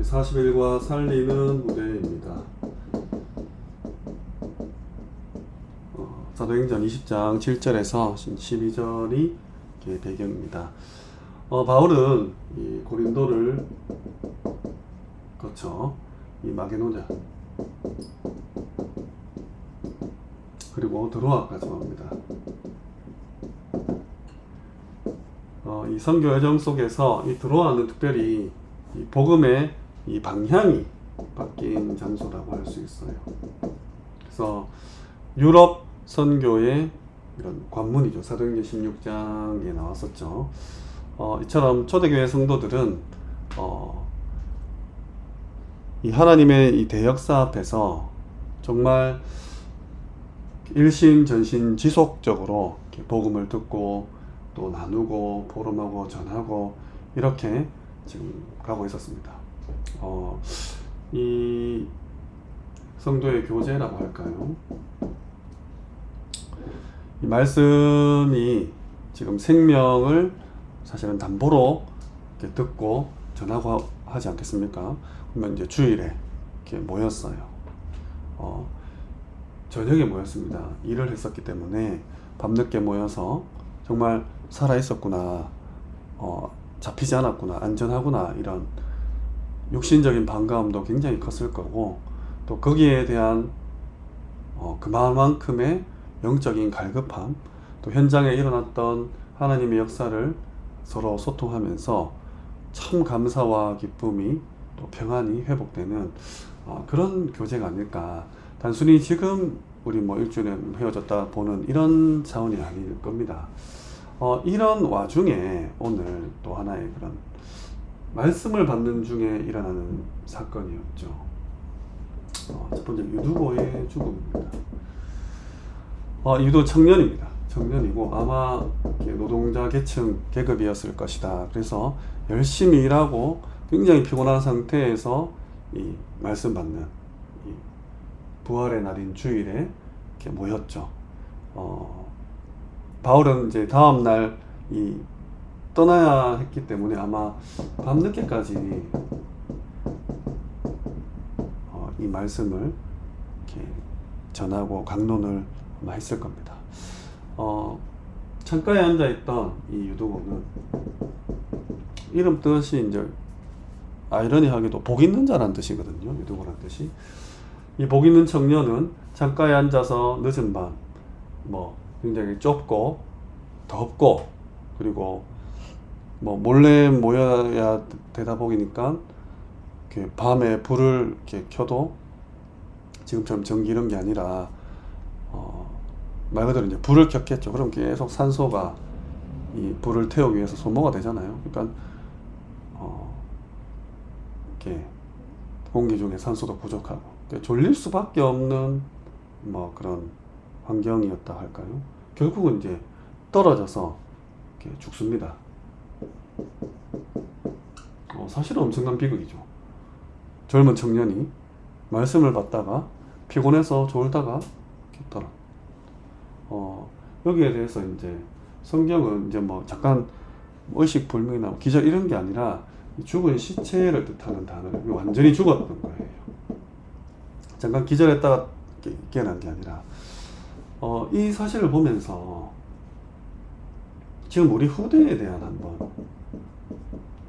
41과 살리는 무대입니다. 사도행전 20장 7절에서 12절이 배경입니다. 바울은 이 고린도를 거쳐 이 마게도냐 그리고 드로아까지 옵니다. 이 선교 여정 속에서 이 드로아는 특별히 이 복음의 이 방향이 바뀐 장소라고 할 수 있어요. 그래서 유럽 선교의 이런 관문이죠. 사도행전 16장에 나왔었죠. 이처럼 초대교회 성도들은 이 하나님의 이 대역사 앞에서 정말 일심전심 지속적으로 복음을 듣고 또 나누고 포럼하고 전하고 이렇게 지금 가고 있었습니다. 이 성도의 교제라고 할까요? 이 말씀이 지금 생명을 사실은 담보로 이렇게 듣고 전하고 하지 않겠습니까? 그러면 이제 주일에 이렇게 모였어요. 저녁에 모였습니다. 일을 했었기 때문에 밤늦게 모여서 정말 살아 있었구나, 잡히지 않았구나, 안전하구나, 이런 육신적인 반가움도 굉장히 컸을 거고, 또 거기에 대한 그만큼의 영적인 갈급함, 또 현장에 일어났던 하나님의 역사를 서로 소통하면서 참 감사와 기쁨이 또 평안이 회복되는 그런 교제가 아닐까. 단순히 지금 우리 일주일에 헤어졌다 보는 이런 차원이 아닐 겁니다. 이런 와중에 오늘 또 하나의 그런 말씀을 받는 중에 일어나는 사건이었죠. 첫 번째 유두보의 죽음입니다. 유도 청년입니다. 청년이고 아마 노동자 계층 계급이었을 것이다. 그래서 열심히 일하고 굉장히 피곤한 상태에서 이 말씀 받는 이 부활의 날인 주일에 이렇게 모였죠. 바울은 이제 다음 날 이 떠나야 했기 때문에 아마 밤늦게까지 이 말씀을 이렇게 전하고 강론을 아마 했을 겁니다. 창가에 앉아있던 이 유도고는 이름 뜻이 이제 아이러니하게도 복 있는 자란 뜻이거든요. 유도고란 뜻이. 이 복 있는 청년은 창가에 앉아서 늦은 밤, 굉장히 좁고 덥고 그리고 몰래 모여야 되다 보니까 이렇게 밤에 불을 이렇게 켜도 지금처럼 전기 이런 게 아니라 말 그대로 이제 불을 켰겠죠. 그럼 계속 산소가 이 불을 태우기 위해서 소모가 되잖아요. 그러니까 이렇게 공기 중에 산소도 부족하고 그러니까 졸릴 수밖에 없는 그런 환경이었다 할까요? 결국은 이제 떨어져서 이렇게 죽습니다. 사실은 엄청난 비극이죠. 젊은 청년이 말씀을 받다가 피곤해서 졸다가 이렇게 떨어. 여기에 대해서 이제 성경은 이제 잠깐 의식 불명이나 기절 이런 게 아니라 죽은 시체를 뜻하는 단어를 완전히 죽었던 거예요. 잠깐 기절했다가 깨어난 게 아니라 이 사실을 보면서 지금 우리 후대에 대한 한번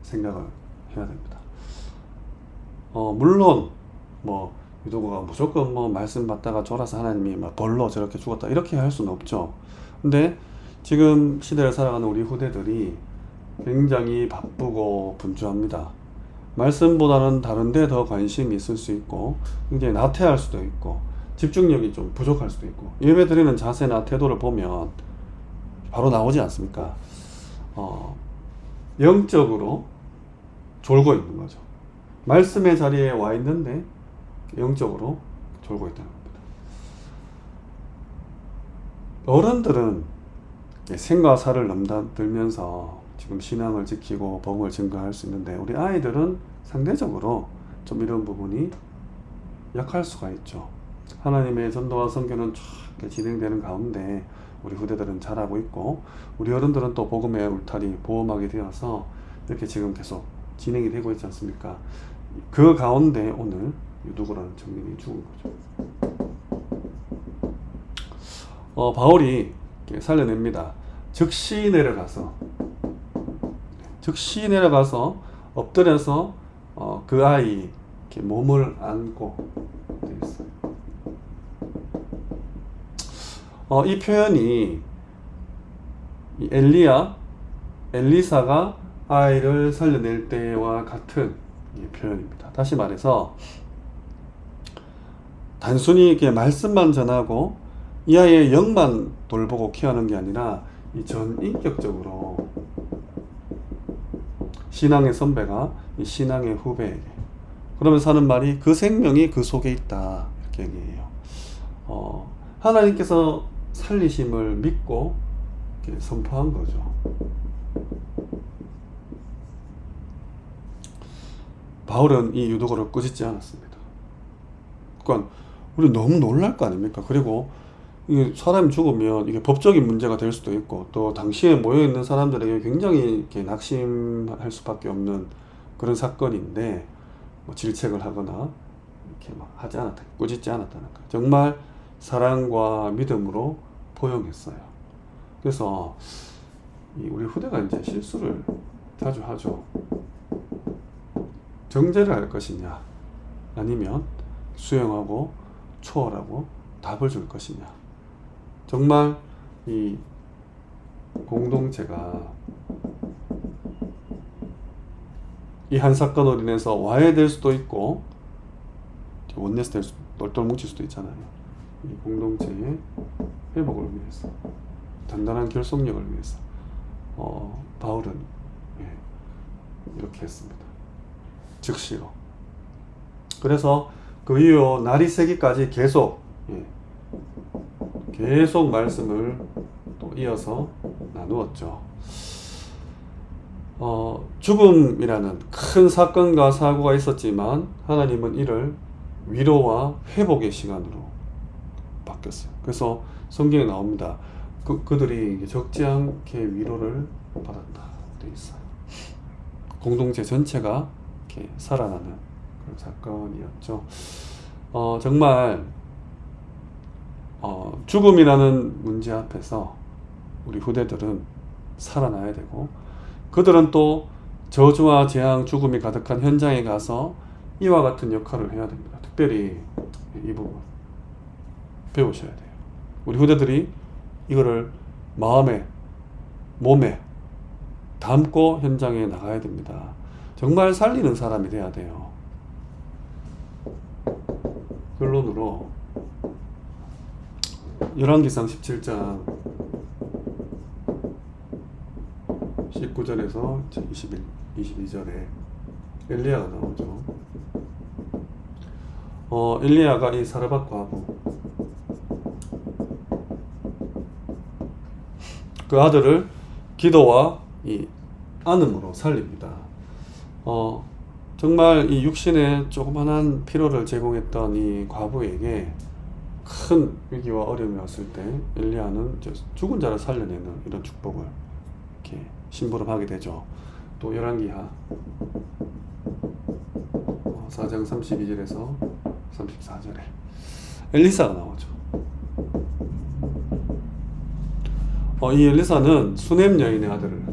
생각을 해야 됩니다. 물론 유도고가 무조건 말씀 받다가 졸아서 하나님이 벌로 저렇게 죽었다 이렇게 할 수는 없죠. 근데 지금 시대를 살아가는 우리 후대들이 굉장히 바쁘고 분주합니다. 말씀보다는 다른 데 더 관심이 있을 수 있고 굉장히 나태할 수도 있고 집중력이 좀 부족할 수도 있고 예배 드리는 자세나 태도를 보면 바로 나오지 않습니까? 영적으로 졸고 있는 거죠. 말씀의 자리에 와 있는데 영적으로 졸고 있다는 겁니다. 어른들은 생과 사를 넘나들면서 지금 신앙을 지키고 복음을 증거할 수 있는데 우리 아이들은 상대적으로 좀 이런 부분이 약할 수가 있죠. 하나님의 전도와 선교는 쫙 진행되는 가운데 우리 후대들은 잘하고 있고 우리 어른들은 또 복음의 울타리 보호막이 되어서 이렇게 지금 계속 진행이 되고 있지 않습니까? 그 가운데 오늘 유두고라는 청년이 죽은 거죠. 바울이 살려냅니다. 즉시 내려가서 엎드려서 그 아이 이렇게 몸을 안고 되어 있어요. 이 표현이 이 엘리사가 아이를 살려낼 때와 같은 표현입니다. 다시 말해서 단순히 이렇게 말씀만 전하고 이 아이의 영만 돌보고 케어하는 게 아니라 이 전인격적으로 신앙의 선배가 이 신앙의 후배에게 그러면서 하는 말이 그 생명이 그 속에 있다 이렇게 얘기해요. 하나님께서 살리심을 믿고 이렇게 선포한 거죠. 바울은 이 유두고를 꾸짖지 않았습니다. 그러니까 우리 너무 놀랄 거 아닙니까? 그리고 이게 사람이 죽으면 이게 법적인 문제가 될 수도 있고 또 당시에 모여 있는 사람들에게 굉장히 이렇게 낙심할 수밖에 없는 그런 사건인데 뭐 질책을 하거나 이렇게 막 하지 않았다, 꾸짖지 않았다는 거. 정말 사랑과 믿음으로 포용했어요. 그래서 우리 후대가 이제 실수를 자주 하죠. 정죄를 할 것이냐, 아니면 수용하고 초월하고 답을 줄 것이냐. 정말 이 공동체가 이 한 사건으로 인해서 와해될 수도 있고 원내스 될 수도, 똘똘 뭉칠 수도 있잖아요. 이 공동체의 회복을 위해서, 단단한 결속력을 위해서 바울은 이렇게 했습니다. 즉시로. 그래서 그 이후 날이 새기까지 계속 말씀을 또 이어서 나누었죠. 죽음이라는 큰 사건과 사고가 있었지만 하나님은 이를 위로와 회복의 시간으로 바뀌었어요. 그래서 성경에 나옵니다. 그들이 적지 않게 위로를 받았다 되어 있어요. 공동체 전체가 이렇게 살아나는 그런 사건이었죠. 정말 죽음이라는 문제 앞에서 우리 후대들은 살아나야 되고, 그들은 또 저주와 재앙, 죽음이 가득한 현장에 가서 이와 같은 역할을 해야 됩니다. 특별히 이 부분 배우셔야 돼요. 우리 후대들이 이거를 마음에, 몸에 담고 현장에 나가야 됩니다. 정말 살리는 사람이 돼야 돼요. 결론으로 열왕기상 17장 19절에서 22절에 엘리야가 나오죠. 엘리야가 이 사르밧 과부 그 아들을 기도와 이 안음으로 살립니다. 정말 이 육신의 조그만한 피로를 제공했던 이 과부에게 큰 위기와 어려움이 왔을 때 엘리야는 죽은 자를 살려내는 이런 축복을 이렇게 심부름하게 되죠. 또 열왕기하 4장 32절에서 34절에 엘리사가 나오죠. 이 엘리사는 수넴 여인의 아들을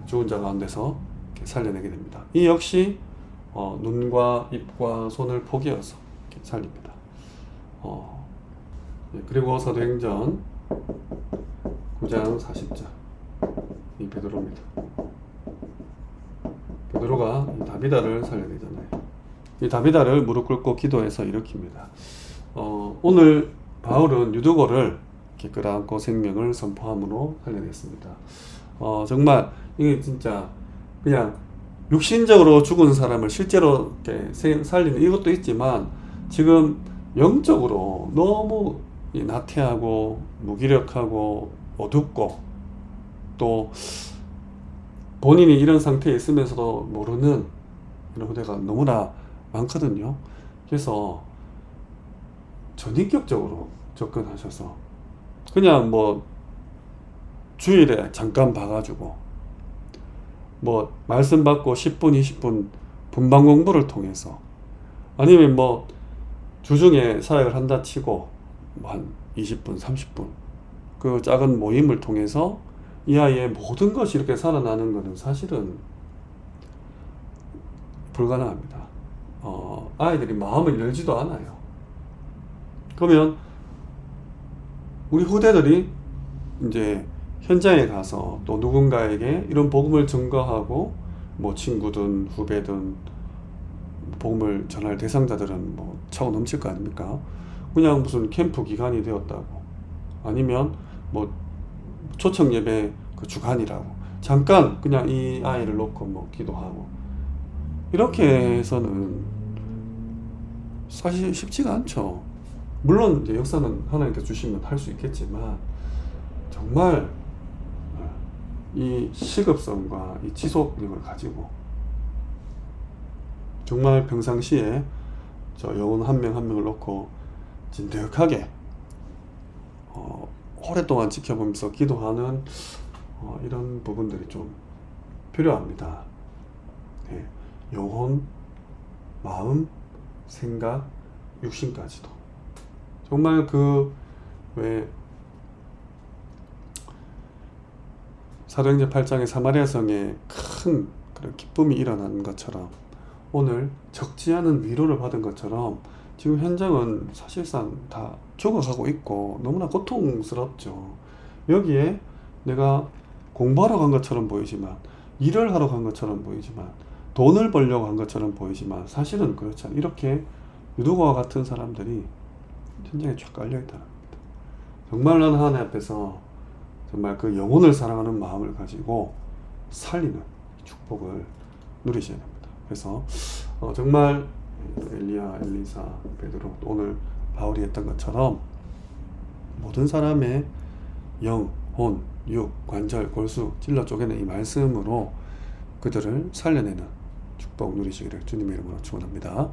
죽은 자 가운데서 살려내게 됩니다. 이 역시 눈과 입과 손을 포기해서 살립니다. 그리고 사도행전 9장 40절 이 베드로입니다. 베드로가 다비다를 살려내잖아요. 이 다비다를 무릎 꿇고 기도해서 일으킵니다. 오늘 바울은 유두고를 끌어안고 생명을 선포함으로 살려냈습니다. 정말 이게 진짜 그냥 육신적으로 죽은 사람을 실제로 이렇게 살리는 이것도 있지만 지금 영적으로 너무 나태하고 무기력하고 어둡고 또 본인이 이런 상태에 있으면서도 모르는 이런 후대가 너무나 많거든요. 그래서 전인격적으로 접근하셔서 그냥 뭐 주일에 잠깐 봐가지고 뭐 말씀 받고 10분, 20분 분방 공부를 통해서, 아니면 뭐 주중에 사역을 한다 치고 뭐 한 20분, 30분 그 작은 모임을 통해서 이 아이의 모든 것이 이렇게 살아나는 것은 사실은 불가능합니다. 아이들이 마음을 열지도 않아요. 그러면 우리 후대들이 이제 현장에 가서 또 누군가에게 이런 복음을 증거하고, 뭐 친구든 후배든 복음을 전할 대상자들은 뭐 차고 넘칠 거 아닙니까? 그냥 무슨 캠프 기간이 되었다고, 아니면 뭐 초청 예배 그 주간이라고 잠깐 그냥 이 아이를 놓고 뭐 기도하고, 이렇게 해서는 사실 쉽지가 않죠. 물론 이제 역사는 하나님께서 주시면 할 수 있겠지만, 정말 이 시급성과 이 지속력을 가지고 정말 평상시에 저 영혼 한 명 한 명을 놓고 진득하게 오랫동안 지켜보면서 기도하는 이런 부분들이 좀 필요합니다. 네. 영혼, 마음, 생각, 육신까지도 정말 왜 사도행전 8장의 사마리아 성에 큰 그런 기쁨이 일어난 것처럼, 오늘 적지 않은 위로를 받은 것처럼 지금 현장은 사실상 다 죽어가고 있고 너무나 고통스럽죠. 여기에 내가 공부하러 간 것처럼 보이지만, 일을 하러 간 것처럼 보이지만, 돈을 벌려고 한 것처럼 보이지만 사실은 그렇지 않아요. 이렇게 유두고와 같은 사람들이 현장에 쫙 깔려있다는 겁니다. 정말 나는 하나님 앞에서 정말 그 영혼을 사랑하는 마음을 가지고 살리는 축복을 누리셔야 됩니다. 그래서 정말 엘리야, 엘리사, 베드로, 오늘 바울이 했던 것처럼 모든 사람의 영, 혼, 육, 관절, 골수 찔러 쪼개는 이 말씀으로 그들을 살려내는 축복 누리시기를 주님의 이름으로 축원합니다.